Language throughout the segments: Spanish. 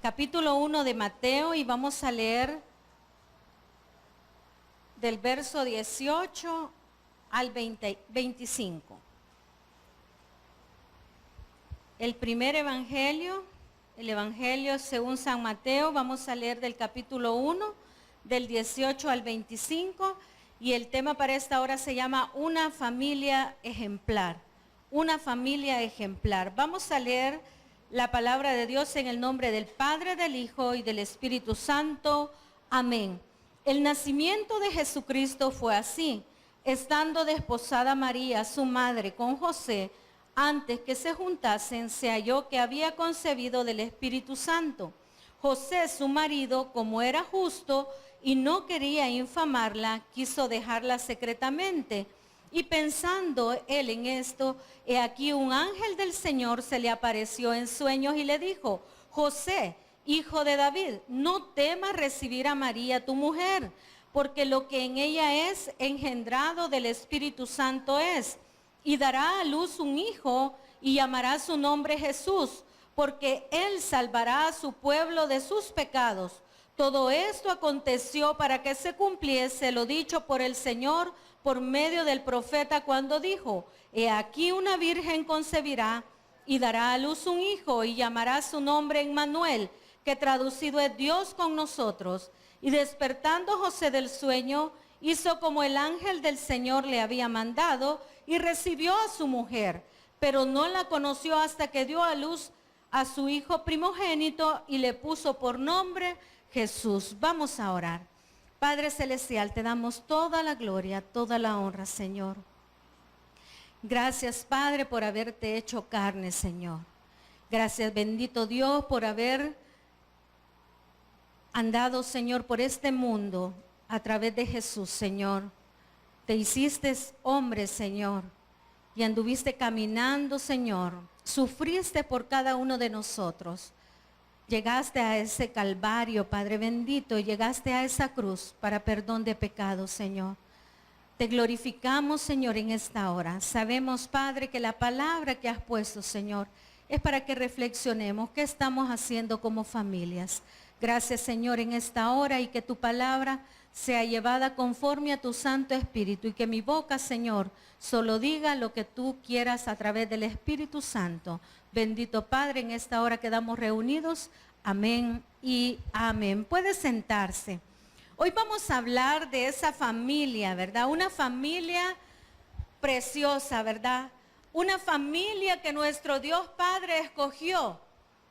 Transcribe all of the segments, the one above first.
capítulo 1 de Mateo y vamos a leer del verso 18 al 25. El primer evangelio, el evangelio según San Mateo, vamos a leer del capítulo 1, del 18 al 25, y el tema para esta hora se llama Una familia ejemplar. Una familia ejemplar. Vamos a leer la palabra de Dios en el nombre del Padre, del Hijo y del Espíritu Santo. Amén. El nacimiento de Jesucristo fue así. Estando desposada María, su madre, con José, antes que se juntasen, se halló que había concebido del Espíritu Santo. José, su marido, como era justo y no quería infamarla, quiso dejarla secretamente. Y pensando él en esto, he aquí un ángel del Señor se le apareció en sueños y le dijo: José, hijo de David, no temas recibir a María tu mujer, porque lo que en ella es engendrado del Espíritu Santo es, y dará a luz un hijo y llamará su nombre Jesús, porque él salvará a su pueblo de sus pecados. Todo esto aconteció para que se cumpliese lo dicho por el Señor por medio del profeta cuando dijo: he aquí una virgen concebirá y dará a luz un hijo y llamará su nombre Emmanuel, que traducido es Dios con nosotros. Y despertando José del sueño, hizo como el ángel del Señor le había mandado y recibió a su mujer, pero no la conoció hasta que dio a luz a su hijo primogénito y le puso por nombre Jesús. Vamos a orar. Padre Celestial, te damos toda la gloria, toda la honra, Señor. Gracias, Padre, por haberte hecho carne, Señor. Gracias, bendito Dios, por haber andado, Señor, por este mundo a través de Jesús, Señor. Te hiciste hombre, Señor, y anduviste caminando, Señor. Sufriste por cada uno de nosotros. Llegaste a ese Calvario, Padre bendito, y llegaste a esa cruz para perdón de pecados, Señor. Te glorificamos, Señor, en esta hora. Sabemos, Padre, que la palabra que has puesto, Señor, es para que reflexionemos qué estamos haciendo como familias. Gracias, Señor, en esta hora, y que tu palabra sea llevada conforme a tu Santo Espíritu, y que mi boca, Señor, solo diga lo que tú quieras a través del Espíritu Santo. Bendito Padre, en esta hora quedamos reunidos. Amén y amén. Puede sentarse. Hoy vamos a hablar de esa familia, ¿verdad? Una familia preciosa, ¿verdad? Una familia que nuestro Dios Padre escogió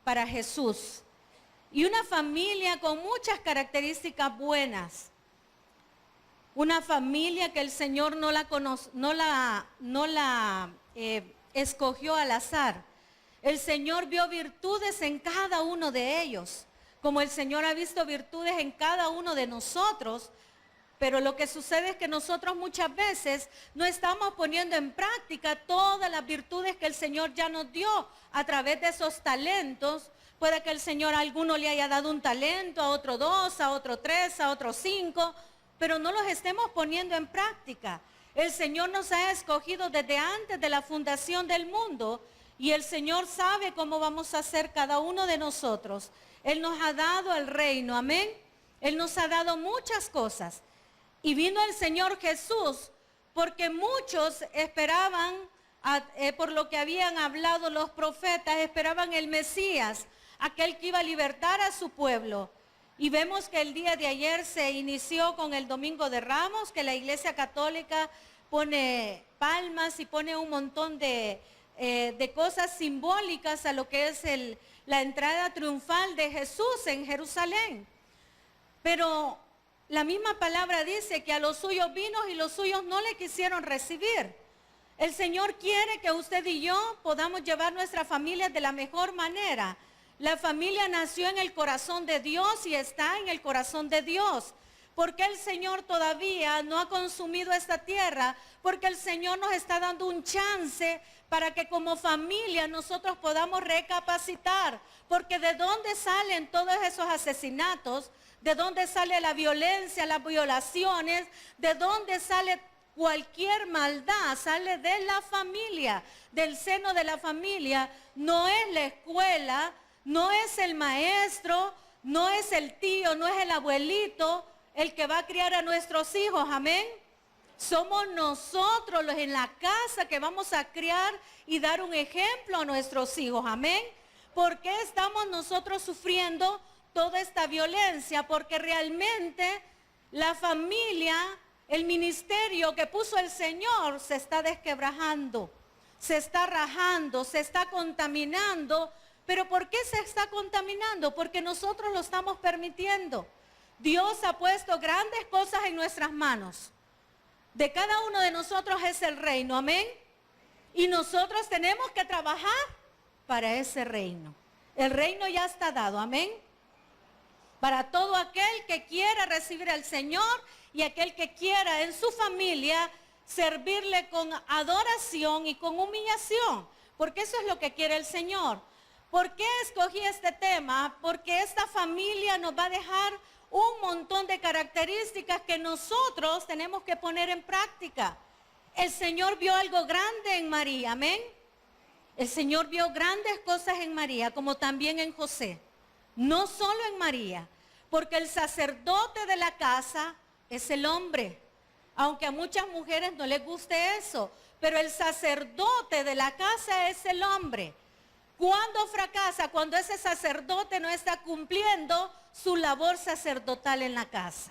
para Jesús. Y una familia con muchas características buenas. Una familia que el Señor no la escogió al azar. El Señor vio virtudes en cada uno de ellos, como el Señor ha visto virtudes en cada uno de nosotros. Pero lo que sucede es que nosotros muchas veces no estamos poniendo en práctica todas las virtudes que el Señor ya nos dio a través de esos talentos. Puede que el Señor a alguno le haya dado un talento, a otro 2, a otro 3, a otro 5, pero no los estemos poniendo en práctica. El Señor nos ha escogido desde antes de la fundación del mundo, y el Señor sabe cómo vamos a hacer cada uno de nosotros. Él nos ha dado el reino, amén. Él nos ha dado muchas cosas. Y vino el Señor Jesús porque muchos esperaban, por lo que habían hablado los profetas, esperaban el Mesías, aquel que iba a libertar a su pueblo. Y vemos que el día de ayer se inició con el Domingo de Ramos, que la Iglesia Católica pone palmas y pone un montón de cosas simbólicas a lo que es la entrada triunfal de Jesús en Jerusalén. Pero la misma palabra dice que a los suyos vino y los suyos no le quisieron recibir. El Señor quiere que usted y yo podamos llevar nuestra familia de la mejor manera. La familia nació en el corazón de Dios y está en el corazón de Dios. ¿Por qué el Señor todavía no ha consumido esta tierra? Porque el Señor nos está dando un chance para que como familia nosotros podamos recapacitar. Porque ¿de dónde salen todos esos asesinatos? ¿De dónde sale la violencia, las violaciones? ¿De dónde sale cualquier maldad? Sale de la familia, del seno de la familia. No es la escuela, No es el maestro, no es el tío, no es el abuelito el que va a criar a nuestros hijos, amén. Somos nosotros los en la casa que vamos a criar y dar un ejemplo a nuestros hijos, amén. ¿Por qué estamos nosotros sufriendo toda esta violencia? Porque realmente la familia, el ministerio que puso el Señor se está desquebrajando, se está rajando, se está contaminando. ¿Pero por qué se está contaminando? Porque nosotros lo estamos permitiendo. Dios ha puesto grandes cosas en nuestras manos. De cada uno de nosotros es el reino, amén. Y nosotros tenemos que trabajar para ese reino. El reino ya está dado, amén. Para todo aquel que quiera recibir al Señor y aquel que quiera en su familia servirle con adoración y con humillación. Porque eso es lo que quiere el Señor. ¿Por qué escogí este tema? Porque esta familia nos va a dejar un montón de características que nosotros tenemos que poner en práctica. El Señor vio algo grande en María, amén. El Señor vio grandes cosas en María, como también en José. No solo en María, porque el sacerdote de la casa es el hombre. Aunque a muchas mujeres no les guste eso, pero el sacerdote de la casa es el hombre. ¿Cuándo fracasa? Cuando ese sacerdote no está cumpliendo su labor sacerdotal en la casa.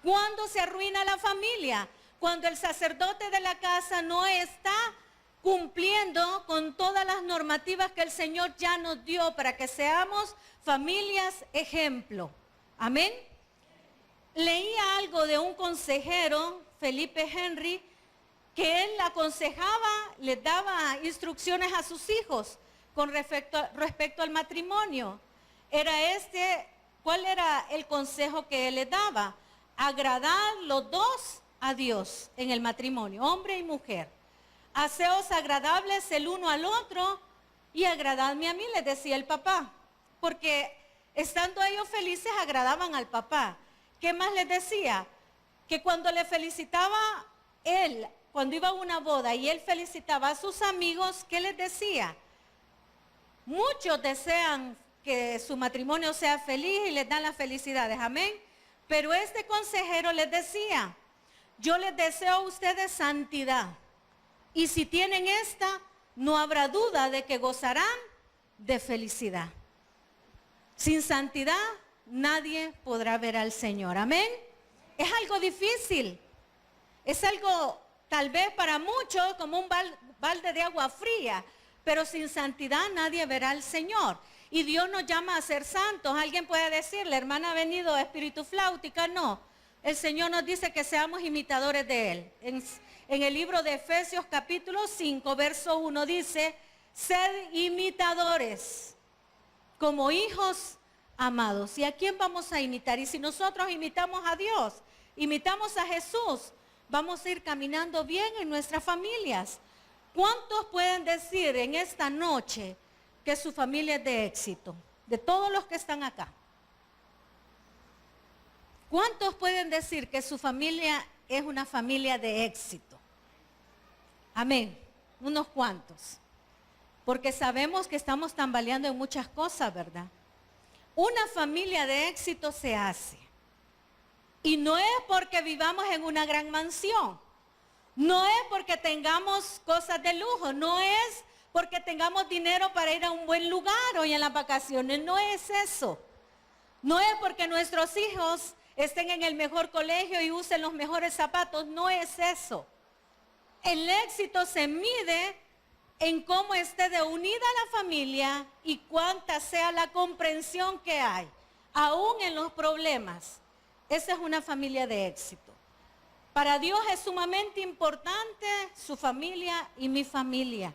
¿Cuándo se arruina la familia? Cuando el sacerdote de la casa no está cumpliendo con todas las normativas que el Señor ya nos dio para que seamos familias ejemplo. Amén. Leía algo de un consejero, Felipe Henry, que él aconsejaba, les daba instrucciones a sus hijos con respecto al matrimonio. ¿Cuál era el consejo que él les daba? Agradar los dos a Dios en el matrimonio, hombre y mujer. Haceos agradables el uno al otro y agradadme a mí, les decía el papá. Porque estando ellos felices agradaban al papá. ¿Qué más les decía? Que cuando le felicitaba él, cuando iba a una boda y él felicitaba a sus amigos, ¿qué les decía? Muchos desean que su matrimonio sea feliz y les dan las felicidades, amén. Pero este consejero les decía, yo les deseo a ustedes santidad. Y si tienen esta, no habrá duda de que gozarán de felicidad. Sin santidad, nadie podrá ver al Señor, amén. Es algo difícil. Es algo, tal vez para muchos, como un balde de agua fría. Pero sin santidad nadie verá al Señor. Y Dios nos llama a ser santos. Alguien puede decir, la hermana ha venido espíritu flautica. No, el Señor nos dice que seamos imitadores de Él. En el libro de Efesios capítulo 5, verso 1 dice, sed imitadores como hijos amados. ¿Y a quién vamos a imitar? Y si nosotros imitamos a Dios, imitamos a Jesús, vamos a ir caminando bien en nuestras familias. ¿Cuántos pueden decir en esta noche que su familia es de éxito? De todos los que están acá. ¿Cuántos pueden decir que su familia es una familia de éxito? Amén. Unos cuantos. Porque sabemos que estamos tambaleando en muchas cosas, ¿verdad? Una familia de éxito se hace. Y no es porque vivamos en una gran mansión. No es porque tengamos cosas de lujo, no es porque tengamos dinero para ir a un buen lugar hoy en las vacaciones, no es eso. No es porque nuestros hijos estén en el mejor colegio y usen los mejores zapatos, no es eso. El éxito se mide en cómo esté de unida la familia y cuánta sea la comprensión que hay, aún en los problemas. Esa es una familia de éxito. Para Dios es sumamente importante su familia y mi familia.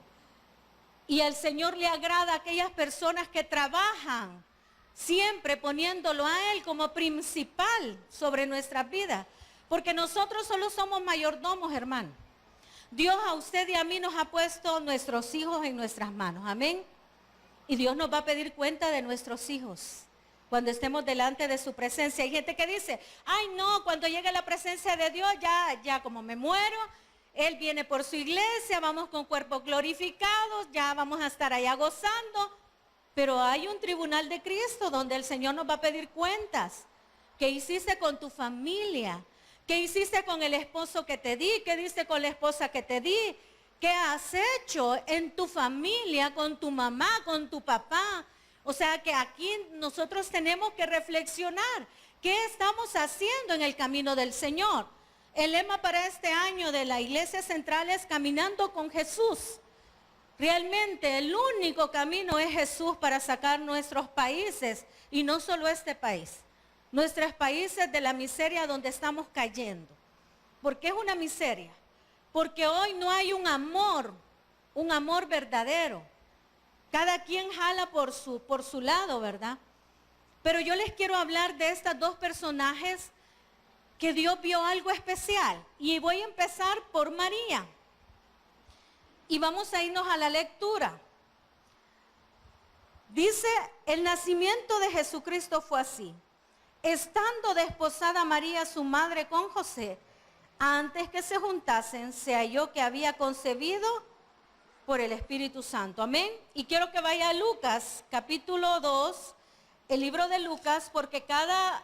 Y al Señor le agrada a aquellas personas que trabajan siempre poniéndolo a Él como principal sobre nuestras vidas. Porque nosotros solo somos mayordomos, hermano. Dios a usted y a mí nos ha puesto nuestros hijos en nuestras manos. Amén. Y Dios nos va a pedir cuenta de nuestros hijos cuando estemos delante de su presencia. Hay gente que dice, ay no, cuando llegue la presencia de Dios, ya como me muero, Él viene por su iglesia, vamos con cuerpos glorificados, ya vamos a estar allá gozando. Pero hay un tribunal de Cristo donde el Señor nos va a pedir cuentas. ¿Qué hiciste con tu familia? ¿Qué hiciste con el esposo que te di? ¿Qué diste con la esposa que te di? ¿Qué has hecho en tu familia, con tu mamá, con tu papá? O sea que aquí nosotros tenemos que reflexionar. ¿Qué estamos haciendo en el camino del Señor? El lema para este año de la Iglesia Central es Caminando con Jesús. Realmente el único camino es Jesús para sacar nuestros países, y no solo este país, nuestros países de la miseria donde estamos cayendo. ¿Por qué es una miseria? Porque hoy no hay un amor verdadero. Cada quien jala por su lado, ¿verdad? Pero yo les quiero hablar de estos dos personajes que Dios vio algo especial. Y voy a empezar por María. Y vamos a irnos a la lectura. Dice, el nacimiento de Jesucristo fue así. Estando desposada María, su madre, con José, antes que se juntasen, se halló que había concebido por el Espíritu Santo. Amén. Y quiero que vaya a Lucas, capítulo 2, el libro de Lucas, porque cada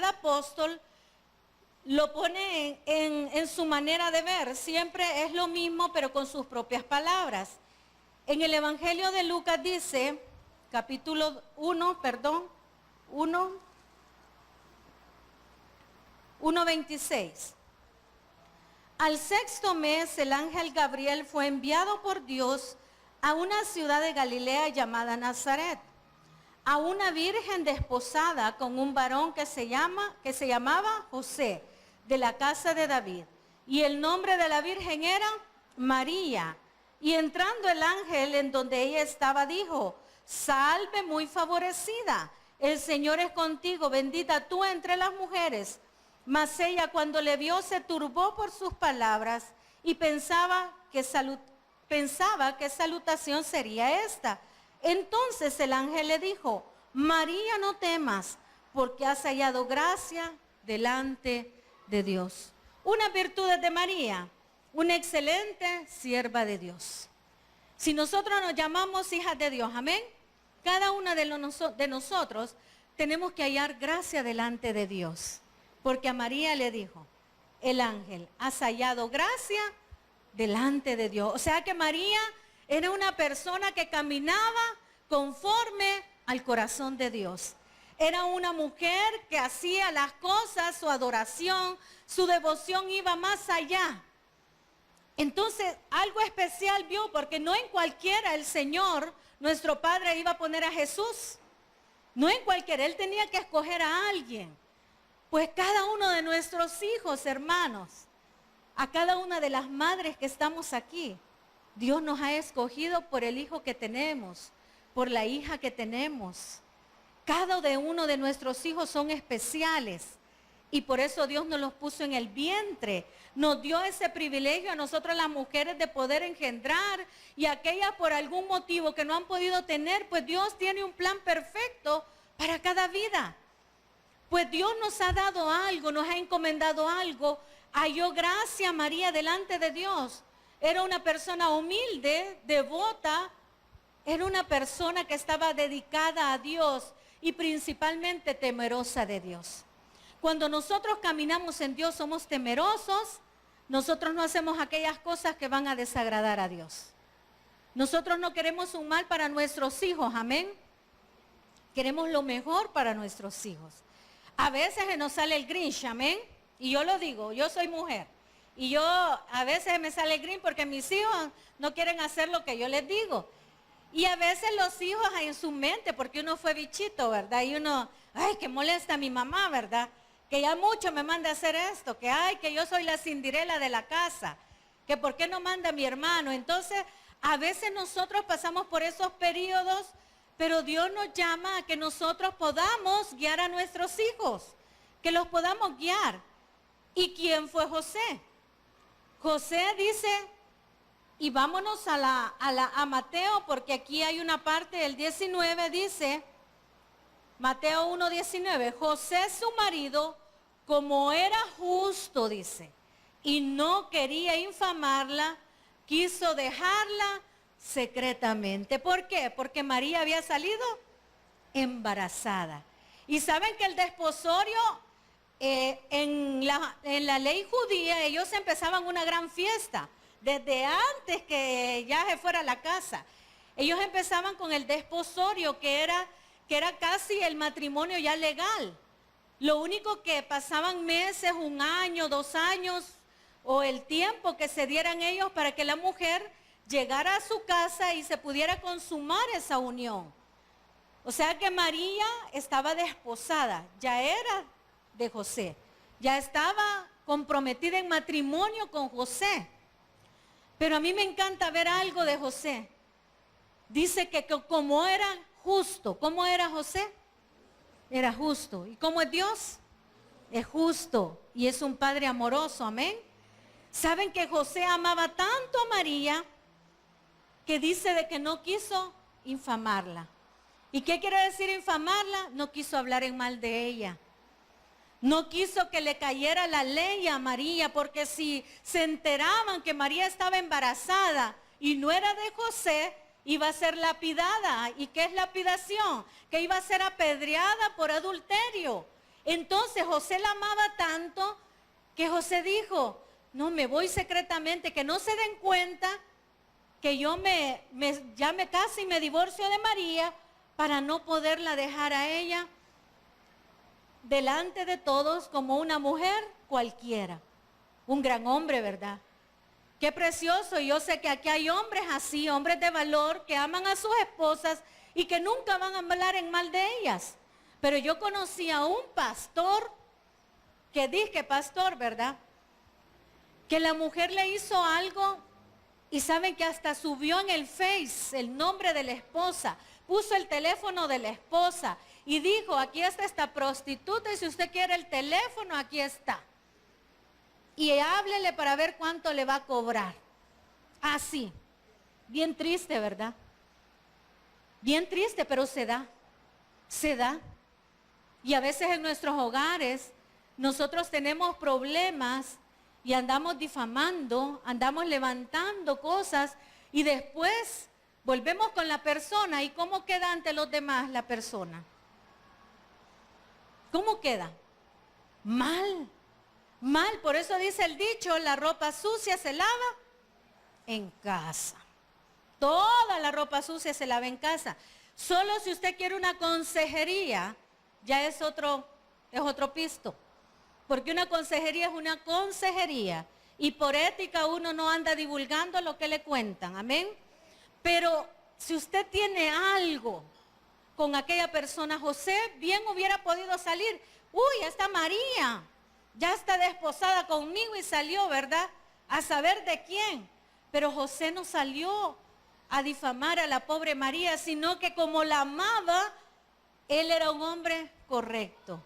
apóstol lo pone en su manera de ver. Siempre es lo mismo, pero con sus propias palabras. En el Evangelio de Lucas dice, capítulo 1:26. Al sexto mes, el ángel Gabriel fue enviado por Dios a una ciudad de Galilea llamada Nazaret, a una virgen desposada con un varón que se llamaba José, de la casa de David. Y el nombre de la virgen era María. Y entrando el ángel en donde ella estaba, dijo, salve muy favorecida, el Señor es contigo, bendita tú entre las mujeres. Mas ella, cuando le vio, se turbó por sus palabras y pensaba qué salutación sería esta. Entonces el ángel le dijo, María, no temas, porque has hallado gracia delante de Dios. Unas virtudes de María, una excelente sierva de Dios. Si nosotros nos llamamos hijas de Dios, amén, cada una de nosotros tenemos que hallar gracia delante de Dios. Porque a María le dijo el ángel, has hallado gracia delante de Dios. O sea que María era una persona que caminaba conforme al corazón de Dios. Era una mujer que hacía las cosas, su adoración, su devoción iba más allá. Entonces, algo especial vio, porque no en cualquiera el Señor, nuestro Padre, iba a poner a Jesús. No en cualquiera, Él tenía que escoger a alguien. Pues cada uno de nuestros hijos, hermanos, a cada una de las madres que estamos aquí, Dios nos ha escogido por el hijo que tenemos, por la hija que tenemos. Cada uno de nuestros hijos son especiales y por eso Dios nos los puso en el vientre. Nos dio ese privilegio a nosotras las mujeres de poder engendrar, y aquellas por algún motivo que no han podido tener, pues Dios tiene un plan perfecto para cada vida. Pues Dios nos ha dado algo, nos ha encomendado algo. Halló gracia María delante de Dios. Era una persona humilde, devota. Era una persona que estaba dedicada a Dios y principalmente temerosa de Dios. Cuando nosotros caminamos en Dios, somos temerosos. Nosotros no hacemos aquellas cosas que van a desagradar a Dios. Nosotros no queremos un mal para nuestros hijos, amén. Queremos lo mejor para nuestros hijos. A veces se nos sale el Grinch, amén. Y yo lo digo, yo soy mujer. Y a veces me sale el Grinch porque mis hijos no quieren hacer lo que yo les digo. Y a veces los hijos en su mente, porque uno fue bichito, ¿verdad? Y uno, ay, que molesta a mi mamá, ¿verdad? Que ya mucho me manda a hacer esto, que ay, que yo soy la Cinderela de la casa, que por qué no manda a mi hermano. Entonces, a veces nosotros pasamos por esos periodos, pero Dios nos llama a que nosotros podamos guiar a nuestros hijos, que los podamos guiar. ¿Y quién fue José? José dice, y vámonos a Mateo, porque aquí hay una parte, el 19 dice, Mateo 1:19, José su marido, como era justo, dice, y no quería infamarla, quiso dejarla secretamente. ¿Por qué? Porque María había salido embarazada. Y saben que el desposorio en la ley judía, ellos empezaban una gran fiesta. Desde antes que ya se fuera a la casa. Ellos empezaban con el desposorio, que era casi el matrimonio ya legal. Lo único que pasaban meses, 1 año, 2 años, o el tiempo que se dieran ellos para que la mujer llegara a su casa y se pudiera consumar esa unión. O sea que María estaba desposada, ya era de José, ya estaba comprometida en matrimonio con José. Pero a mí me encanta ver algo de José. Dice que como era justo, ¿cómo era José? Era justo. ¿Y cómo es Dios? Es justo y es un padre amoroso, amén. ¿Saben que José amaba tanto a María que dice de que no quiso infamarla? ¿Y qué quiere decir infamarla? No quiso hablar en mal de ella. No quiso que le cayera la ley a María, porque si se enteraban que María estaba embarazada y no era de José, iba a ser lapidada. ¿Y qué es lapidación? Que iba a ser apedreada por adulterio. Entonces José la amaba tanto que José dijo, no, me voy secretamente, que no se den cuenta que yo ya me caso y me divorcio de María para no poderla dejar a ella delante de todos como una mujer cualquiera. Un gran hombre, ¿verdad? Qué precioso. Y yo sé que aquí hay hombres así, hombres de valor, que aman a sus esposas y que nunca van a hablar en mal de ellas. Pero yo conocí a un pastor, que dije pastor, ¿verdad? Que la mujer le hizo algo y saben que hasta subió en el Face el nombre de la esposa, puso el teléfono de la esposa y dijo, aquí está esta prostituta y si usted quiere el teléfono, aquí está. Y háblele para ver cuánto le va a cobrar. Así. Bien triste, ¿verdad? Bien triste, pero se da. Se da. Y a veces en nuestros hogares nosotros tenemos problemas y andamos difamando, andamos levantando cosas y después volvemos con la persona. ¿Y cómo queda ante los demás la persona? ¿Cómo queda? Mal, mal. Por eso dice el dicho, la ropa sucia se lava en casa. Toda la ropa sucia se lava en casa. Solo si usted quiere una consejería, ya es otro pisto. Porque una consejería es una consejería. Y por ética uno no anda divulgando lo que le cuentan. Amén. Pero si usted tiene algo con aquella persona, José bien hubiera podido salir. Uy, esta María ya está desposada conmigo y salió, ¿verdad? A saber de quién. Pero José no salió a difamar a la pobre María, sino que como la amaba, él era un hombre correcto.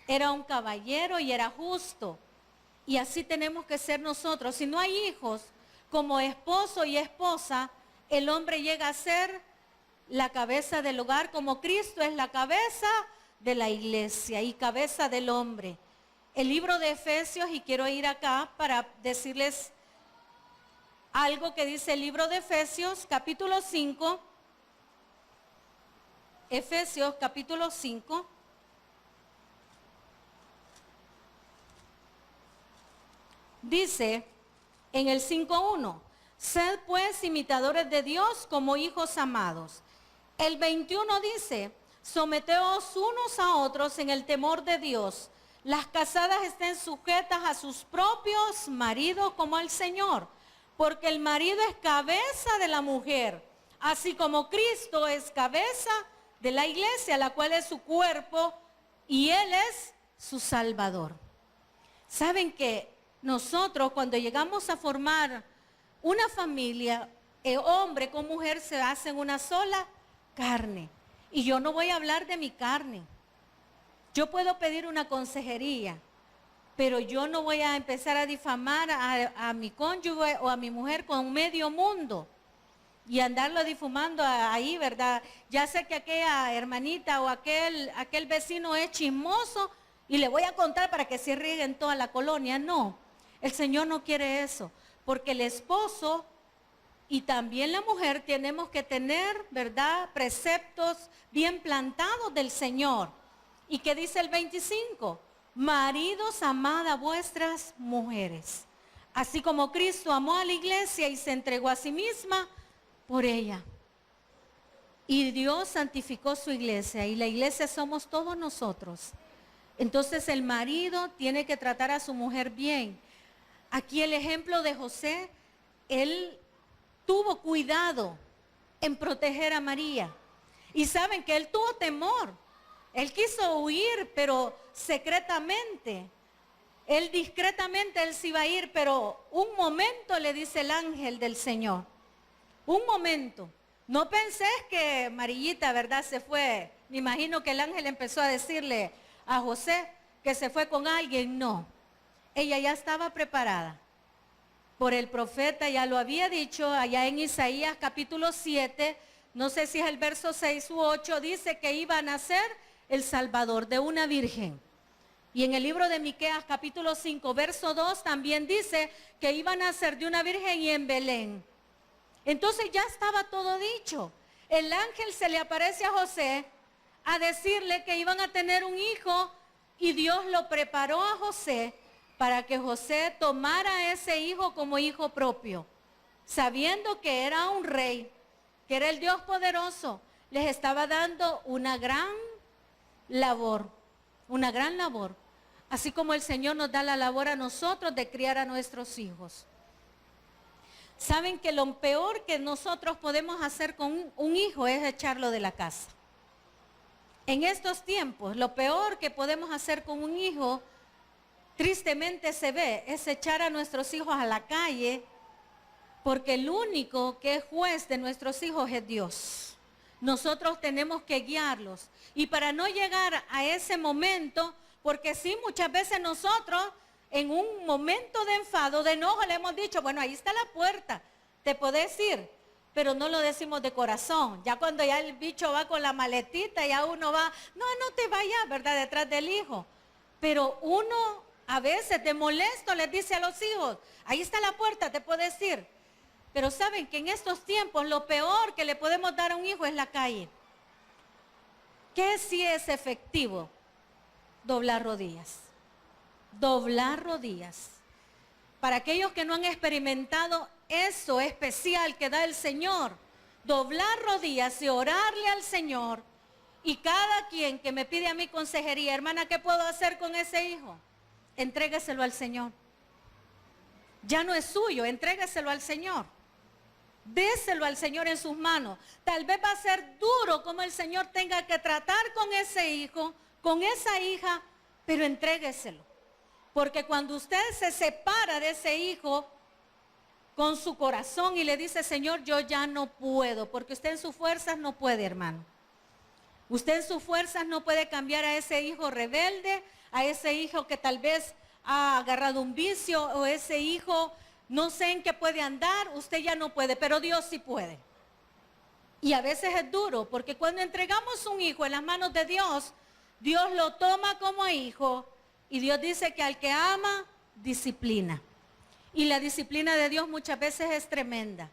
Era un caballero y era justo. Y así tenemos que ser nosotros. Si no hay hijos, como esposo y esposa, el hombre llega a ser la cabeza del hogar, como Cristo es la cabeza de la iglesia y cabeza del hombre. El libro de Efesios, y quiero ir acá para decirles algo que dice el libro de Efesios, capítulo 5. Efesios, capítulo 5. Dice en el 5:1, sed pues imitadores de Dios como hijos amados. El 21 dice, someteos unos a otros en el temor de Dios. Las casadas estén sujetas a sus propios maridos como al Señor, porque el marido es cabeza de la mujer, así como Cristo es cabeza de la iglesia, la cual es su cuerpo y Él es su Salvador. ¿Saben que nosotros cuando llegamos a formar una familia, hombre con mujer se hacen una sola carne? Y yo no voy a hablar de mi carne. Yo puedo pedir una consejería, pero yo no voy a empezar a difamar a mi cónyuge o a mi mujer con medio mundo y andarlo difamando ahí, ¿verdad? Ya sé que aquella hermanita o aquel vecino es chismoso y le voy a contar para que se riegue en toda la colonia. No, el Señor no quiere eso, porque el esposo Y también la mujer tenemos que tener, ¿verdad?, preceptos bien plantados del Señor. ¿Y qué dice el 25? Maridos, amad a vuestras mujeres, así como Cristo amó a la iglesia y se entregó a sí misma por ella. Y Dios santificó su iglesia, y la iglesia somos todos nosotros. Entonces el marido tiene que tratar a su mujer bien. Aquí el ejemplo de José, él tuvo cuidado en proteger a María. Y saben que él tuvo temor. Él quiso huir, pero secretamente. Él discretamente, él se iba a ir, pero un momento le dice el ángel del Señor. Un momento. No pensés que Marillita, ¿verdad?, se fue. Me imagino que el ángel empezó a decirle a José que se fue con alguien. No. Ella ya estaba preparada. Por el profeta ya lo había dicho allá en Isaías capítulo 7, no sé si es el verso 6 u 8, dice que iba a nacer el Salvador de una virgen. Y en el libro de Miqueas capítulo 5, verso 2 también dice que iba a nacer de una virgen y en Belén. Entonces ya estaba todo dicho. El ángel se le aparece a José a decirle que iban a tener un hijo y Dios lo preparó a José para que José tomara a ese hijo como hijo propio, sabiendo que era un rey, que era el Dios poderoso. Les estaba dando una gran labor, así como el Señor nos da la labor a nosotros de criar a nuestros hijos. Saben que lo peor que nosotros podemos hacer con un hijo es echarlo de la casa. En estos tiempos, lo peor que podemos hacer con un hijo, tristemente se ve, es echar a nuestros hijos a la calle, porque el único que es juez de nuestros hijos es Dios. Nosotros tenemos que guiarlos. Y para no llegar a ese momento, porque sí, muchas veces nosotros en un momento de enfado, de enojo, le hemos dicho, bueno, ahí está la puerta, te podés ir, pero no lo decimos de corazón. Ya cuando ya el bicho va con la maletita, ya uno va, no te vayas, ¿verdad?, detrás del hijo. Pero uno a veces de molesto les dice a los hijos, ahí está la puerta, te puedes ir. Pero saben que en estos tiempos lo peor que le podemos dar a un hijo es la calle. ¿Qué sí es efectivo? Doblar rodillas. Doblar rodillas. Para aquellos que no han experimentado eso especial que da el Señor, doblar rodillas y orarle al Señor. Y cada quien que me pide a mí consejería, hermana, ¿qué puedo hacer con ese hijo? Entrégueselo al Señor. Ya no es suyo, entrégueselo al Señor. Déselo al Señor en sus manos. Tal vez va a ser duro como el Señor tenga que tratar con ese hijo, con esa hija, pero entrégueselo. Porque cuando usted se separa de ese hijo con su corazón y le dice, Señor, yo ya no puedo, porque usted en sus fuerzas no puede, hermano. Usted en sus fuerzas no puede cambiar a ese hijo rebelde, a ese hijo que tal vez ha agarrado un vicio, o ese hijo no sé en qué puede andar, usted ya no puede, pero Dios sí puede. Y a veces es duro, porque cuando entregamos un hijo en las manos de Dios, Dios lo toma como hijo, y Dios dice que al que ama, disciplina. Y la disciplina de Dios muchas veces es tremenda.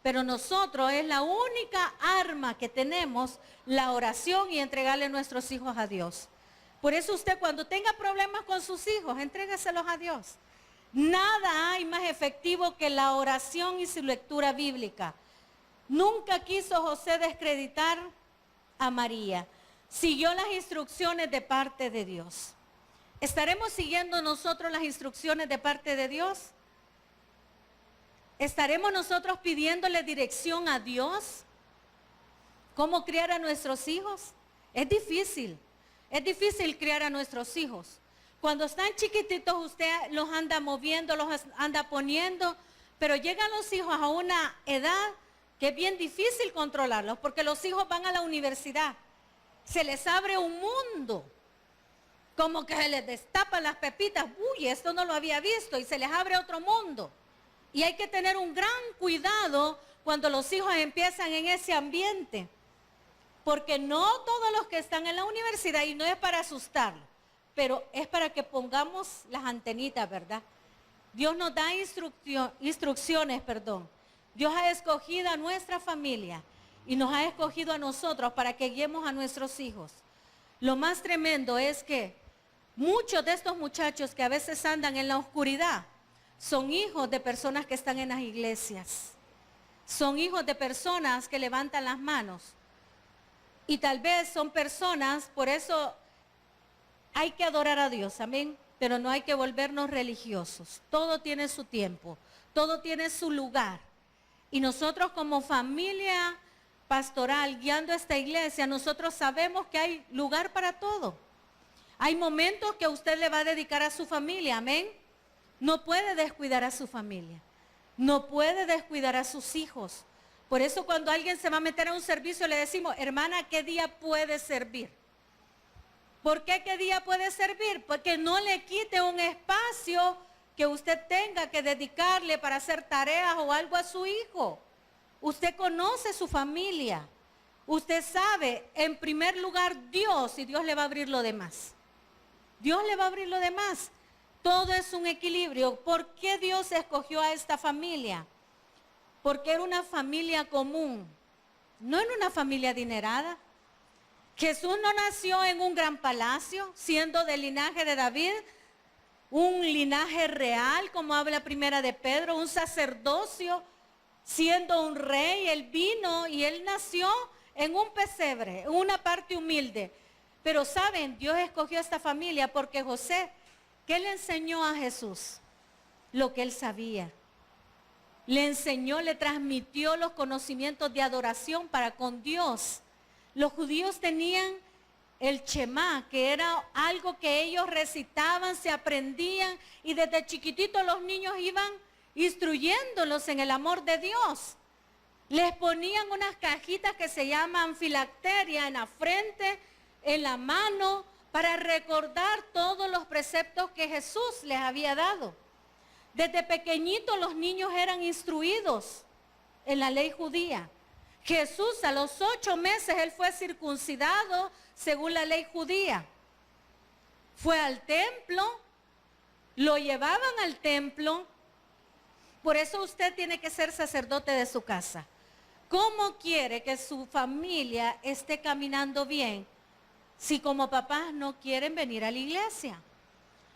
Pero nosotros es la única arma que tenemos, la oración y entregarle nuestros hijos a Dios. Por eso usted cuando tenga problemas con sus hijos, entrégaselos a Dios. Nada hay más efectivo que la oración y su lectura bíblica. Nunca quiso José descreditar a María. Siguió las instrucciones de parte de Dios. ¿Estaremos siguiendo nosotros las instrucciones de parte de Dios? ¿Estaremos nosotros pidiéndole dirección a Dios? ¿Cómo criar a nuestros hijos? Es difícil criar a nuestros hijos. Cuando están chiquititos usted los anda moviendo, los anda poniendo, pero llegan los hijos a una edad que es bien difícil controlarlos, porque los hijos van a la universidad. Se les abre un mundo, como que se les destapan las pepitas. Uy, esto no lo había visto, y se les abre otro mundo. Y hay que tener un gran cuidado cuando los hijos empiezan en ese ambiente. Porque no todos los que están en la universidad, y no es para asustarlos, pero es para que pongamos las antenitas, ¿verdad? Dios nos da instrucciones, Dios ha escogido a nuestra familia y nos ha escogido a nosotros para que guiemos a nuestros hijos. Lo más tremendo es que muchos de estos muchachos que a veces andan en la oscuridad son hijos de personas que están en las iglesias. Son hijos de personas que levantan las manos. Y tal vez son personas, por eso hay que adorar a Dios, amén. Pero no hay que volvernos religiosos. Todo tiene su tiempo, todo tiene su lugar. Y nosotros como familia pastoral guiando esta iglesia, nosotros sabemos que hay lugar para todo. Hay momentos que usted le va a dedicar a su familia, amén. No puede descuidar a su familia, no puede descuidar a sus hijos. Por eso cuando alguien se va a meter a un servicio le decimos, hermana, ¿qué día puede servir? ¿Por qué qué día puede servir? Porque no le quite un espacio que usted tenga que dedicarle para hacer tareas o algo a su hijo. Usted conoce su familia. Usted sabe, en primer lugar, Dios, y Dios le va a abrir lo demás. Dios le va a abrir lo demás. Todo es un equilibrio. ¿Por qué Dios escogió a esta familia? Porque era una familia común. No era una familia adinerada. Jesús no nació en un gran palacio, siendo del linaje de David, un linaje real, como habla primera de Pedro, un sacerdocio, siendo un rey. Él vino y él nació en un pesebre, en una parte humilde. Pero saben, Dios escogió a esta familia porque José, ¿qué le enseñó a Jesús? Lo que él sabía. Le enseñó, le transmitió los conocimientos de adoración para con Dios. Los judíos tenían el Shema, que era algo que ellos recitaban, se aprendían, y desde chiquititos los niños iban instruyéndolos en el amor de Dios. Les ponían unas cajitas que se llaman filacteria en la frente, en la mano, para recordar todos los preceptos que Jesús les había dado. Desde pequeñitos los niños eran instruidos en la ley judía. Jesús a los 8 meses, él fue circuncidado según la ley judía. Fue al templo, lo llevaban al templo. Por eso usted tiene que ser sacerdote de su casa. ¿Cómo quiere que su familia esté caminando bien si como papás no quieren venir a la iglesia?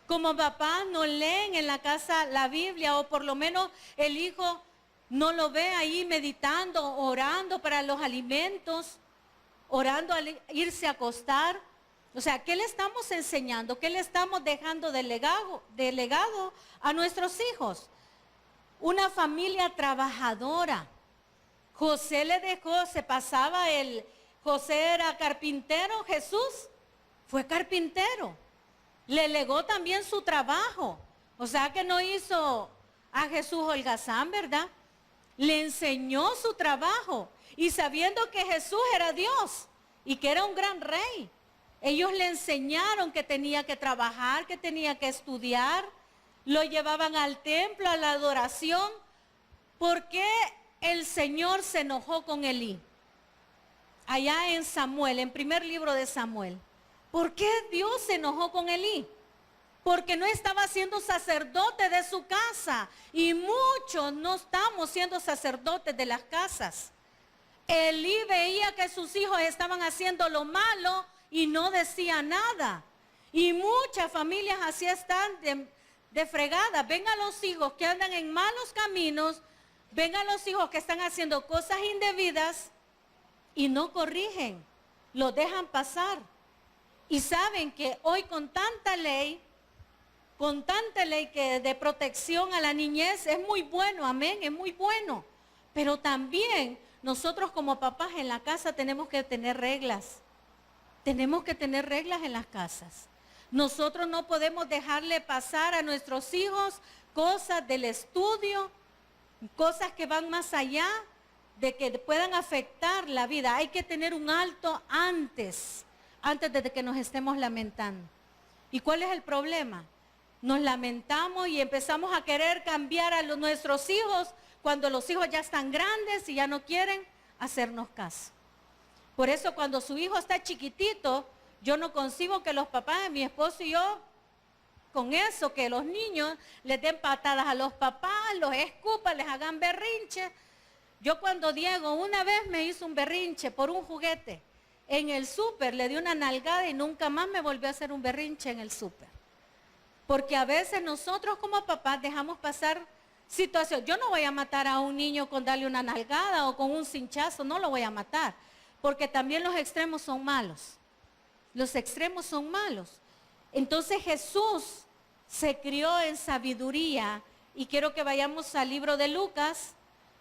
Como papás no leen en la casa la Biblia, o por lo menos el hijo no lo ve ahí meditando, orando para los alimentos, orando al irse a acostar. O sea, ¿qué le estamos enseñando? ¿Qué le estamos dejando de legado a nuestros hijos? Una familia trabajadora. José le dejó, José era carpintero, Jesús fue carpintero. Le legó también su trabajo. O sea que no hizo a Jesús holgazán, ¿verdad? Le enseñó su trabajo. Y sabiendo que Jesús era Dios y que era un gran rey, ellos le enseñaron que tenía que trabajar, que tenía que estudiar. Lo llevaban al templo, a la adoración. ¿Por qué el Señor se enojó con Elí? Allá en Samuel, en primer libro de Samuel. ¿Por qué Dios se enojó con Elí? Porque no estaba siendo sacerdote de su casa. Y muchos no estamos siendo sacerdotes de las casas. Elí veía que sus hijos estaban haciendo lo malo y no decía nada. Y muchas familias así están de fregada. Ven a los hijos que andan en malos caminos, ven a los hijos que están haciendo cosas indebidas y no corrigen, los dejan pasar. Y saben que hoy con tanta ley que de protección a la niñez es muy bueno, amén, es muy bueno. Pero también nosotros como papás en la casa tenemos que tener reglas. Tenemos que tener reglas en las casas. Nosotros no podemos dejarle pasar a nuestros hijos cosas del estudio, cosas que van más allá de que puedan afectar la vida. Hay que tener un alto antes de que nos estemos lamentando. ¿Y cuál es el problema? Nos lamentamos y empezamos a querer cambiar a nuestros hijos cuando los hijos ya están grandes y ya no quieren hacernos caso. Por eso cuando su hijo está chiquitito, yo no concibo que los papás, mi esposo y yo, con que los niños les den patadas a los papás, los escupan, les hagan berrinches. Yo cuando Diego una vez me hizo un berrinche por un juguete en el súper, le di una nalgada y nunca más me volvió a hacer un berrinche en el súper. Porque a veces nosotros como papás dejamos pasar situaciones. Yo no voy a matar a un niño con darle una nalgada o con un cinchazo, no lo voy a matar. Porque también los extremos son malos. Los extremos son malos. Entonces Jesús se crió en sabiduría. Y quiero que vayamos al libro de Lucas.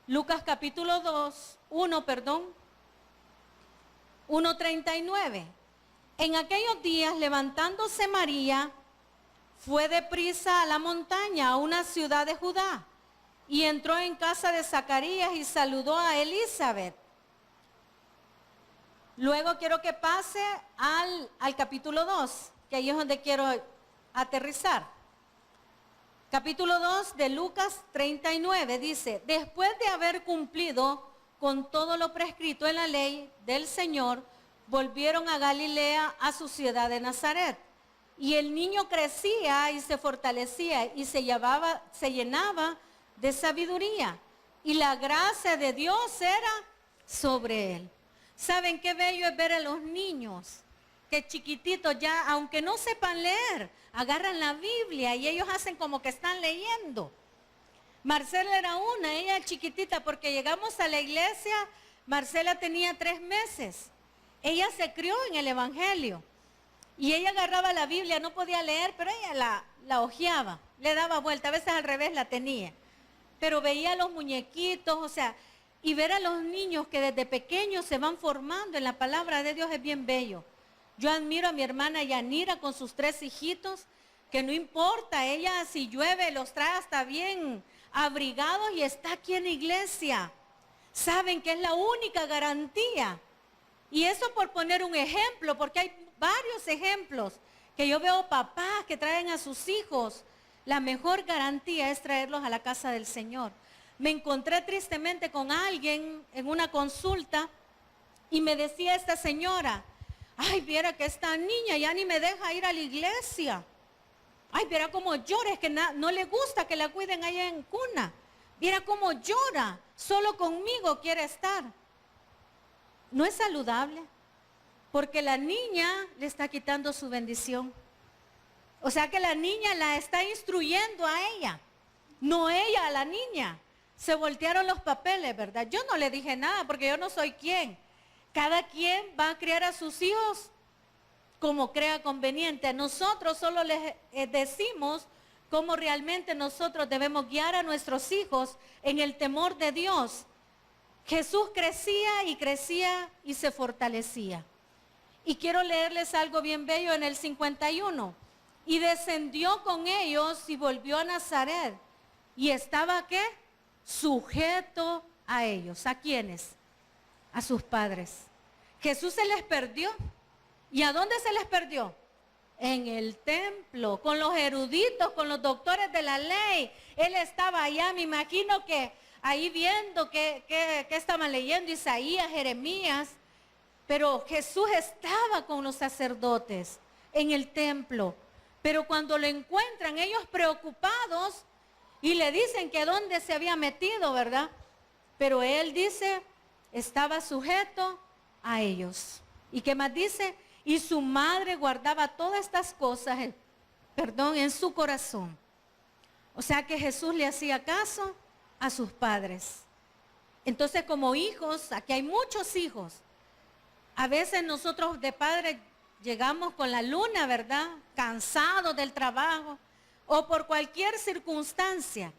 Lucas capítulo 1:39. En aquellos días, levantándose María, fue deprisa a la montaña, a una ciudad de Judá, y entró en casa de Zacarías y saludó a Elizabeth. Luego quiero que pase al capítulo 2, que ahí es donde quiero aterrizar. Capítulo 2 de Lucas 39 dice, después de haber cumplido con todo lo prescrito en la ley del Señor, volvieron a Galilea, a su ciudad de Nazaret. Y el niño crecía y se fortalecía y se llenaba de sabiduría. Y la gracia de Dios era sobre él. ¿Saben qué bello es ver a los niños? Que chiquititos ya, aunque no sepan leer, agarran la Biblia y ellos hacen como que están leyendo. Marcela era una, ella chiquitita, porque llegamos a la iglesia, Marcela tenía 3 meses. Ella se crió en el Evangelio y ella agarraba la Biblia, no podía leer, pero ella la hojeaba, le daba vuelta, a veces al revés la tenía. Pero veía los muñequitos, o sea, y ver a los niños que desde pequeños se van formando en la palabra de Dios es bien bello. Yo admiro a mi hermana Yanira con sus 3 hijitos, que no importa, ella si llueve los trae hasta bien abrigados y está aquí en la iglesia. Saben que es la única garantía. Y eso por poner un ejemplo, porque hay varios ejemplos que yo veo papás que traen a sus hijos. La mejor garantía es traerlos a la casa del Señor. Me encontré tristemente con alguien en una consulta y me decía esta señora, ay, viera que esta niña ya ni me deja ir a la iglesia. Ay, viera cómo llora, es que no le gusta que la cuiden allá en cuna. Viera cómo llora, solo conmigo quiere estar. No es saludable, porque la niña le está quitando su bendición. O sea que la niña la está instruyendo a ella, no ella a la niña. Se voltearon los papeles, ¿verdad? Yo no le dije nada porque yo no soy quien. Cada quien va a criar a sus hijos como crea conveniente. Nosotros solo les decimos cómo realmente nosotros debemos guiar a nuestros hijos en el temor de Dios. Jesús crecía y se fortalecía. Y quiero leerles algo bien bello en el 51. Y descendió con ellos y volvió a Nazaret. Y estaba, ¿qué? Sujeto a ellos. ¿A quiénes? A sus padres. Jesús se les perdió. ¿Y a dónde se les perdió? En el templo, con los eruditos, con los doctores de la ley. Él estaba allá, me imagino que ahí viendo que estaban leyendo Isaías, Jeremías. Pero Jesús estaba con los sacerdotes en el templo. Pero cuando lo encuentran ellos preocupados y le dicen que dónde se había metido, ¿verdad? Pero él dice, estaba sujeto a ellos. ¿Y qué más dice? Y su madre guardaba todas estas cosas, en su corazón. O sea que Jesús le hacía caso a sus padres. Entonces como hijos, aquí hay muchos hijos. A veces nosotros de padres llegamos con la luna, ¿verdad? Cansados del trabajo o por cualquier circunstancia.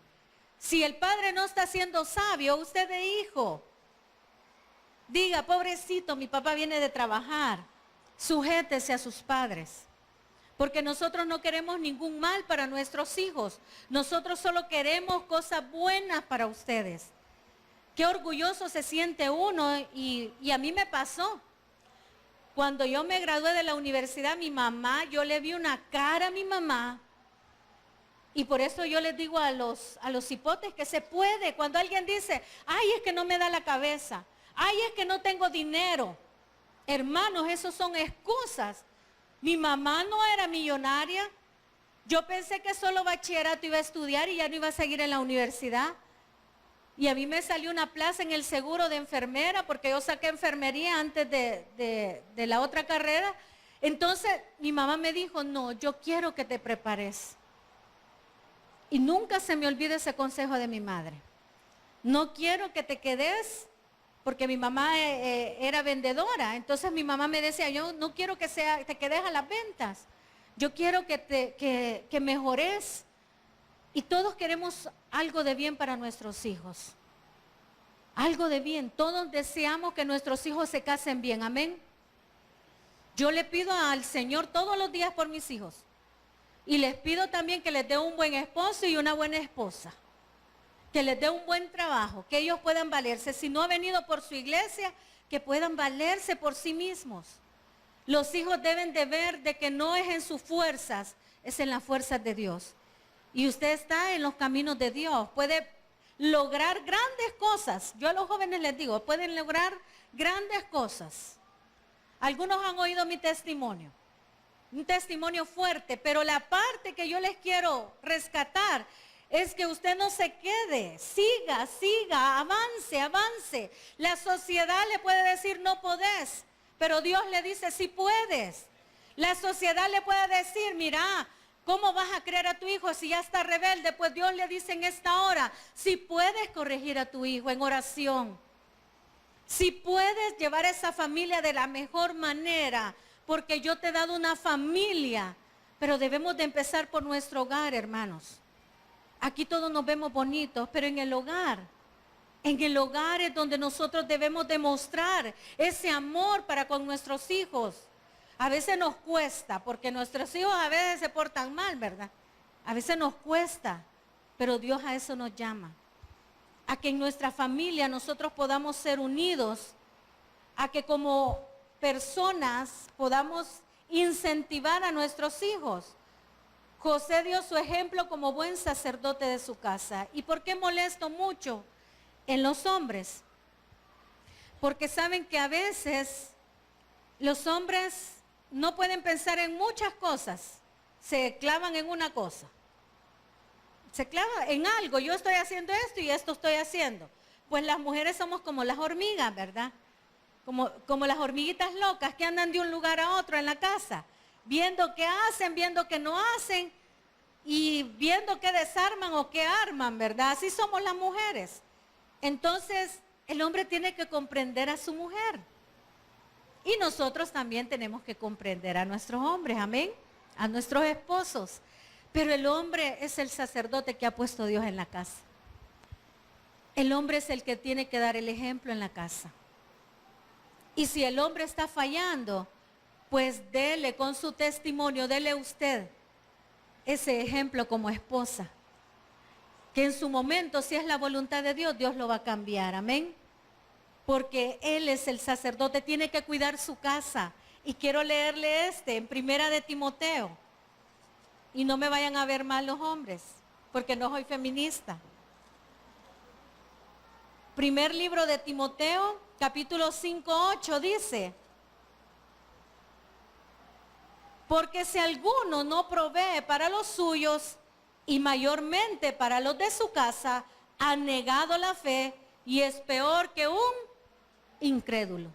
Si el padre no está siendo sabio, usted de hijo, diga, pobrecito, mi papá viene de trabajar. Sujétese a sus padres. Porque nosotros no queremos ningún mal para nuestros hijos. Nosotros solo queremos cosas buenas para ustedes. Qué orgulloso se siente uno y a mí me pasó. Cuando yo me gradué de la universidad, mi mamá, yo le vi una cara a mi mamá. Y por eso yo les digo a los hipotes que se puede. Cuando alguien dice, ay, es que no me da la cabeza. Ay, es que no tengo dinero. Hermanos, esos son excusas. Mi mamá no era millonaria. Yo pensé que solo bachillerato iba a estudiar y ya no iba a seguir en la universidad. Y a mí me salió una plaza en el seguro de enfermera porque yo saqué enfermería antes de la otra carrera. Entonces mi mamá me dijo, no, yo quiero que te prepares. Y nunca se me olvide ese consejo de mi madre. No quiero que te quedes, porque mi mamá era vendedora. Entonces mi mamá me decía, yo no quiero que te quedes a las ventas. Yo quiero que mejores. Y todos queremos algo de bien para nuestros hijos. Algo de bien. Todos deseamos que nuestros hijos se casen bien. Amén. Yo le pido al Señor todos los días por mis hijos. Y les pido también que les dé un buen esposo y una buena esposa. Que les dé un buen trabajo. Que ellos puedan valerse. Si no ha venido por su iglesia, que puedan valerse por sí mismos. Los hijos deben de ver de que no es en sus fuerzas, es en las fuerzas de Dios. Y usted está en los caminos de Dios, puede lograr grandes cosas. Yo a los jóvenes les digo, pueden lograr grandes cosas. Algunos han oído mi testimonio, un testimonio fuerte, pero la parte que yo les quiero rescatar es que usted no se quede, siga, avance. La sociedad le puede decir no podés, pero Dios le dice sí puedes. La sociedad le puede decir, mira, ¿cómo vas a creer a tu hijo si ya está rebelde? Pues Dios le dice en esta hora, si puedes corregir a tu hijo en oración, si puedes llevar a esa familia de la mejor manera, porque yo te he dado una familia, pero debemos de empezar por nuestro hogar, hermanos. Aquí todos nos vemos bonitos, pero en el hogar es donde nosotros debemos demostrar ese amor para con nuestros hijos. A veces nos cuesta, porque nuestros hijos a veces se portan mal, ¿verdad? A veces nos cuesta, pero Dios a eso nos llama. A que en nuestra familia nosotros podamos ser unidos, a que como personas podamos incentivar a nuestros hijos. José dio su ejemplo como buen sacerdote de su casa. ¿Y por qué molesto mucho en los hombres? Porque saben que a veces los hombres no pueden pensar en muchas cosas, se clavan en una cosa. Se clavan en algo, yo estoy haciendo esto y esto estoy haciendo. Pues las mujeres somos como las hormigas, ¿verdad? Como las hormiguitas locas que andan de un lugar a otro en la casa, viendo qué hacen, viendo qué no hacen y viendo qué desarman o qué arman, ¿verdad? Así somos las mujeres. Entonces, el hombre tiene que comprender a su mujer. Y nosotros también tenemos que comprender a nuestros hombres, amén, a nuestros esposos. Pero el hombre es el sacerdote que ha puesto Dios en la casa. El hombre es el que tiene que dar el ejemplo en la casa. Y si el hombre está fallando, pues dele con su testimonio, dele usted ese ejemplo como esposa. Que en su momento, si es la voluntad de Dios, Dios lo va a cambiar, amén. Porque Él es el sacerdote, tiene que cuidar su casa. Y quiero leerle en Primera de Timoteo. Y no me vayan a ver mal los hombres, porque no soy feminista. Primer libro de Timoteo, capítulo 5:8 dice: porque si alguno no provee para los suyos y mayormente para los de su casa, ha negado la fe y es peor que un incrédulo.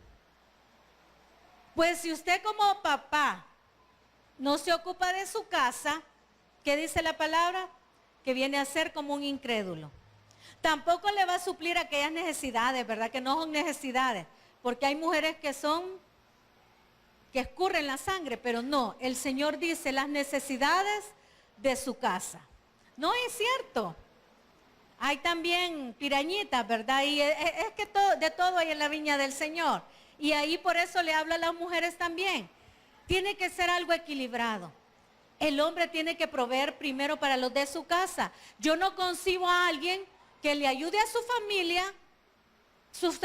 Pues si usted como papá no se ocupa de su casa, ¿qué dice la palabra? Que viene a ser como un incrédulo. Tampoco le va a suplir aquellas necesidades, ¿verdad? Que no son necesidades, porque hay mujeres que escurren la sangre, pero no, el Señor dice las necesidades de su casa. No es cierto. Hay también pirañitas, ¿verdad? Y es que de todo hay en la viña del Señor. Y ahí por eso le habla a las mujeres también. Tiene que ser algo equilibrado. El hombre tiene que proveer primero para los de su casa. Yo no concibo a alguien que le ayude a su familia, sus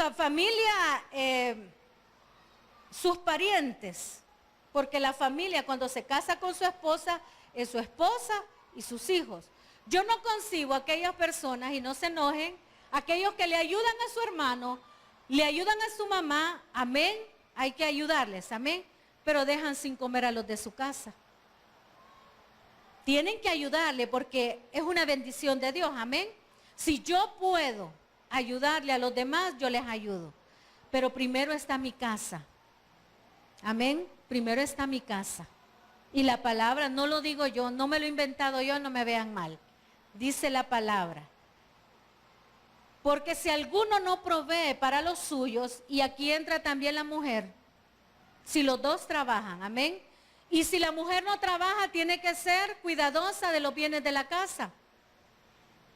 parientes. Porque la familia cuando se casa con su esposa, es su esposa y sus hijos. Yo no concibo a aquellas personas, y no se enojen, aquellos que le ayudan a su hermano, le ayudan a su mamá, amén, hay que ayudarles, amén, pero dejan sin comer a los de su casa. Tienen que ayudarle porque es una bendición de Dios, amén. Si yo puedo ayudarle a los demás, yo les ayudo. Pero primero está mi casa. Amén. Primero está mi casa. Y la palabra no lo digo yo, no me lo he inventado yo, no me vean mal. Dice la palabra. Porque si alguno no provee para los suyos, y aquí entra también la mujer, si los dos trabajan, amén. Y si la mujer no trabaja, tiene que ser cuidadosa de los bienes de la casa.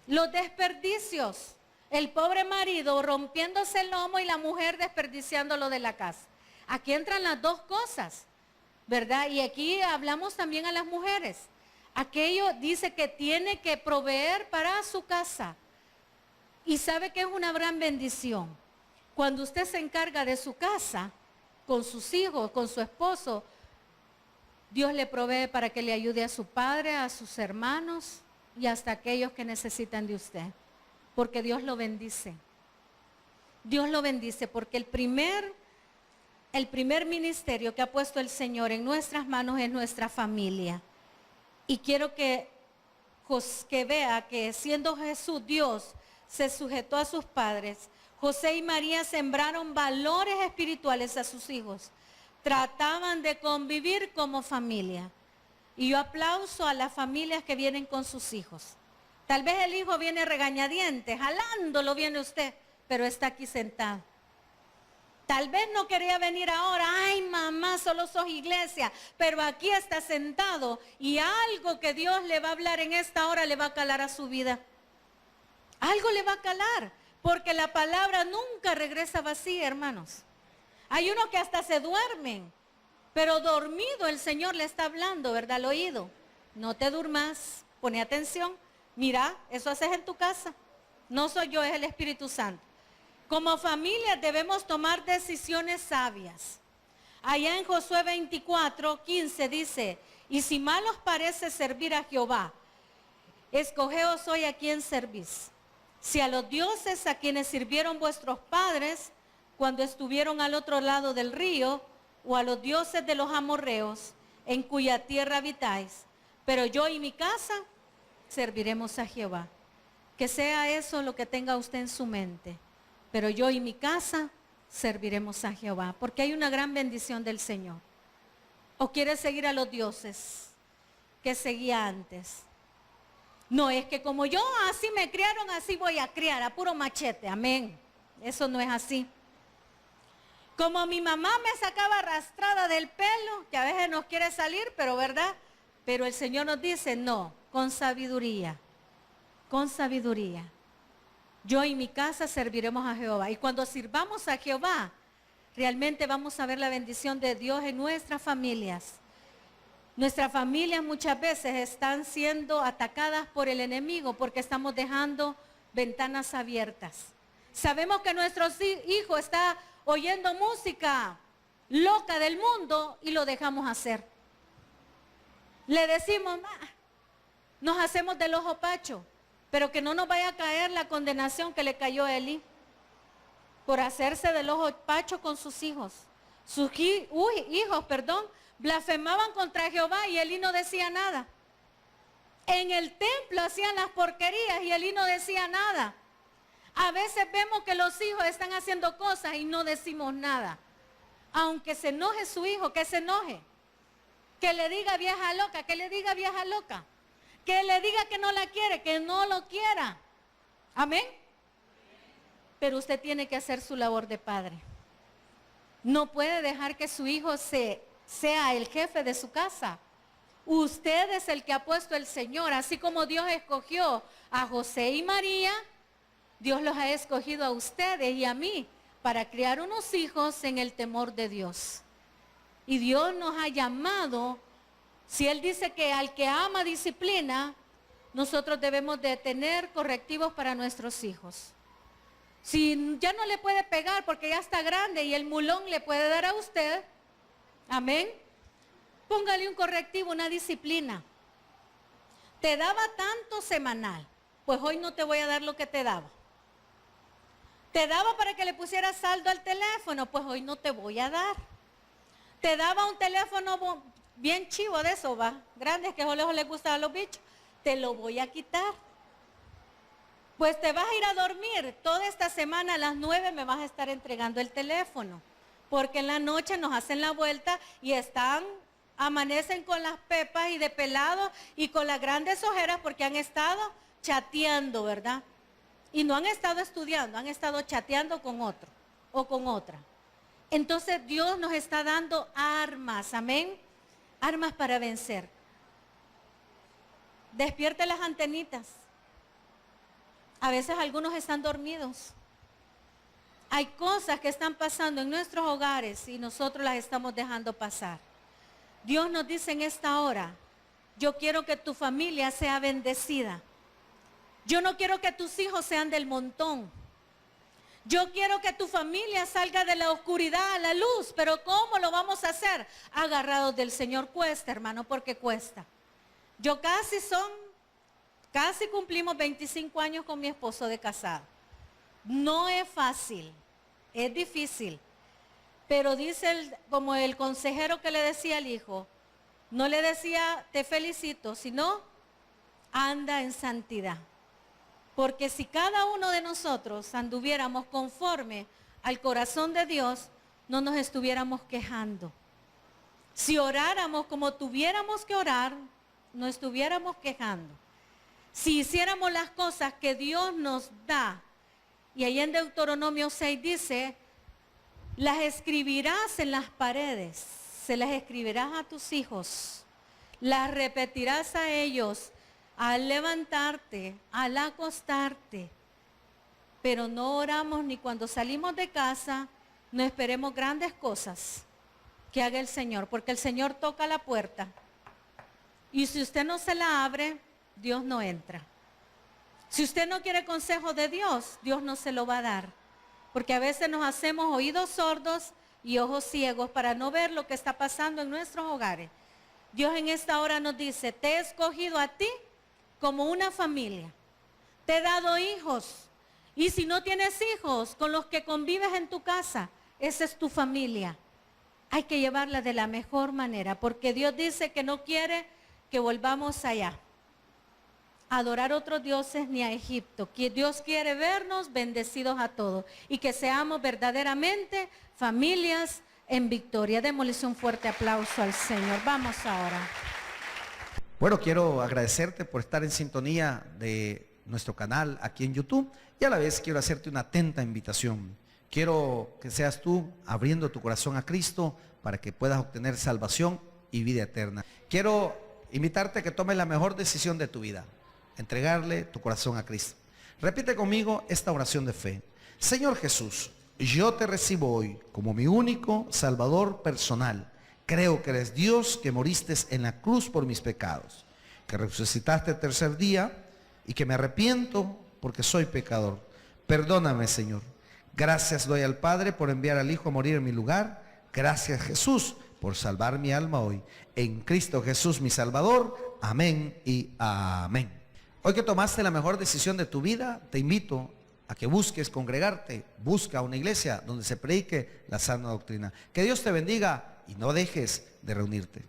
Los desperdicios. El pobre marido rompiéndose el lomo y la mujer desperdiciando lo de la casa. Aquí entran las dos cosas, ¿verdad? Y aquí hablamos también a las mujeres. Aquello dice que tiene que proveer para su casa. Y sabe que es una gran bendición. Cuando usted se encarga de su casa, con sus hijos, con su esposo, Dios le provee para que le ayude a su padre, a sus hermanos y hasta aquellos que necesitan de usted. Porque Dios lo bendice. Dios lo bendice porque el primer ministerio que ha puesto el Señor en nuestras manos es nuestra familia. Y quiero que vea que siendo Jesús Dios, se sujetó a sus padres. José y María sembraron valores espirituales a sus hijos. Trataban de convivir como familia. Y yo aplauso a las familias que vienen con sus hijos. Tal vez el hijo viene regañadientes, jalándolo viene usted, pero está aquí sentado. Tal vez no quería venir ahora, ay mamá, solo sos iglesia, pero aquí está sentado y algo que Dios le va a hablar en esta hora le va a calar a su vida. Algo le va a calar, porque la palabra nunca regresa vacía, hermanos. Hay unos que hasta se duermen, pero dormido el Señor le está hablando, ¿verdad? Al oído. No te durmas, pone atención. Mira, eso haces en tu casa. No soy yo, es el Espíritu Santo. Como familia debemos tomar decisiones sabias. Allá en Josué 24:15 dice, y si mal os parece servir a Jehová, escogeos hoy a quién servís. Si a los dioses a quienes sirvieron vuestros padres cuando estuvieron al otro lado del río, o a los dioses de los amorreos en cuya tierra habitáis, pero yo y mi casa serviremos a Jehová. Que sea eso lo que tenga usted en su mente. Pero yo y mi casa serviremos a Jehová, porque hay una gran bendición del Señor. ¿O quiere seguir a los dioses que seguía antes? No, es que como yo así me criaron, así voy a criar, a puro machete, amén. Eso no es así. Como mi mamá me sacaba arrastrada del pelo, que a veces nos quiere salir, pero ¿verdad? Pero el Señor nos dice, no, con sabiduría, con sabiduría. Yo y mi casa serviremos a Jehová. Y cuando sirvamos a Jehová, realmente vamos a ver la bendición de Dios en nuestras familias. Nuestras familias muchas veces están siendo atacadas por el enemigo porque estamos dejando ventanas abiertas. Sabemos que nuestro hijo está oyendo música loca del mundo y lo dejamos hacer. Le decimos, nos hacemos del ojo pacho. Pero que no nos vaya a caer la condenación que le cayó a Elí por hacerse del ojo pacho con sus hijos. Sus hijos, blasfemaban contra Jehová y Elí no decía nada. En el templo hacían las porquerías y Elí no decía nada. A veces vemos que los hijos están haciendo cosas y no decimos nada. Aunque se enoje su hijo, que se enoje. Que le diga vieja loca, que le diga vieja loca. Que le diga que no la quiere, que no lo quiera. Amén. Pero usted tiene que hacer su labor de padre. No puede dejar que su hijo sea el jefe de su casa. Usted es el que ha puesto el Señor. Así como Dios escogió a José y María, Dios los ha escogido a ustedes y a mí para criar unos hijos en el temor de Dios. Y Dios nos ha llamado. Si Él dice que al que ama disciplina, nosotros debemos de tener correctivos para nuestros hijos. Si ya no le puede pegar porque ya está grande y el mulón le puede dar a usted, amén, póngale un correctivo, una disciplina. Te daba tanto semanal, pues hoy no te voy a dar lo que te daba. Te daba para que le pusieras saldo al teléfono, pues hoy no te voy a dar. Te daba un teléfono bien chivo de eso, va, grandes que a lejos les gustan a los bichos, te lo voy a quitar. Pues te vas a ir a dormir. Toda esta semana a las 9 me vas a estar entregando el teléfono. Porque en la noche nos hacen la vuelta y amanecen con las pepas y de pelado y con las grandes ojeras porque han estado chateando, ¿verdad? Y no han estado estudiando, han estado chateando con otro o con otra. Entonces Dios nos está dando armas, amén, armas para vencer. Despierte las antenitas. A veces algunos están dormidos. Hay cosas que están pasando en nuestros hogares y nosotros las estamos dejando pasar. Dios nos dice en esta hora, yo quiero que tu familia sea bendecida. Yo no quiero que tus hijos sean del montón. Yo quiero que tu familia salga de la oscuridad a la luz, pero ¿cómo lo vamos a hacer? Agarrados del Señor. Cuesta, hermano, porque cuesta. Yo casi cumplimos 25 años con mi esposo de casado. No es fácil, es difícil. Pero dice como el consejero que le decía al hijo, no le decía te felicito, sino anda en santidad. Porque si cada uno de nosotros anduviéramos conforme al corazón de Dios, no nos estuviéramos quejando. Si oráramos como tuviéramos que orar, no estuviéramos quejando. Si hiciéramos las cosas que Dios nos da, y ahí en Deuteronomio 6 dice, las escribirás en las paredes, se las escribirás a tus hijos, las repetirás a ellos al levantarte, al acostarte. Pero no oramos ni cuando salimos de casa, no esperemos grandes cosas que haga el Señor, porque el Señor toca la puerta. Y si usted no se la abre, Dios no entra. Si usted no quiere consejo de Dios, Dios no se lo va a dar. Porque a veces nos hacemos oídos sordos y ojos ciegos para no ver lo que está pasando en nuestros hogares. Dios en esta hora nos dice, te he escogido a ti como una familia. Te he dado hijos. Y si no tienes hijos con los que convives en tu casa, esa es tu familia. Hay que llevarla de la mejor manera, porque Dios dice que no quiere que volvamos allá a adorar otros dioses ni a Egipto. Que Dios quiere vernos bendecidos a todos y que seamos verdaderamente familias en victoria. Démosle un fuerte aplauso al Señor. Vamos ahora. Bueno, quiero agradecerte por estar en sintonía de nuestro canal aquí en YouTube y a la vez quiero hacerte una atenta invitación. Quiero que seas tú abriendo tu corazón a Cristo para que puedas obtener salvación y vida eterna. Quiero invitarte a que tomes la mejor decisión de tu vida, entregarle tu corazón a Cristo. Repite conmigo esta oración de fe. Señor Jesús, yo te recibo hoy como mi único Salvador personal. Creo que eres Dios, que moriste en la cruz por mis pecados, que resucitaste el tercer día y que me arrepiento porque soy pecador. Perdóname, Señor. Gracias doy al Padre por enviar al Hijo a morir en mi lugar. Gracias, Jesús, por salvar mi alma hoy. En Cristo Jesús, mi Salvador. Amén y amén. Hoy que tomaste la mejor decisión de tu vida, te invito a que busques congregarte. Busca una iglesia donde se predique la sana doctrina. Que Dios te bendiga y no dejes de reunirte.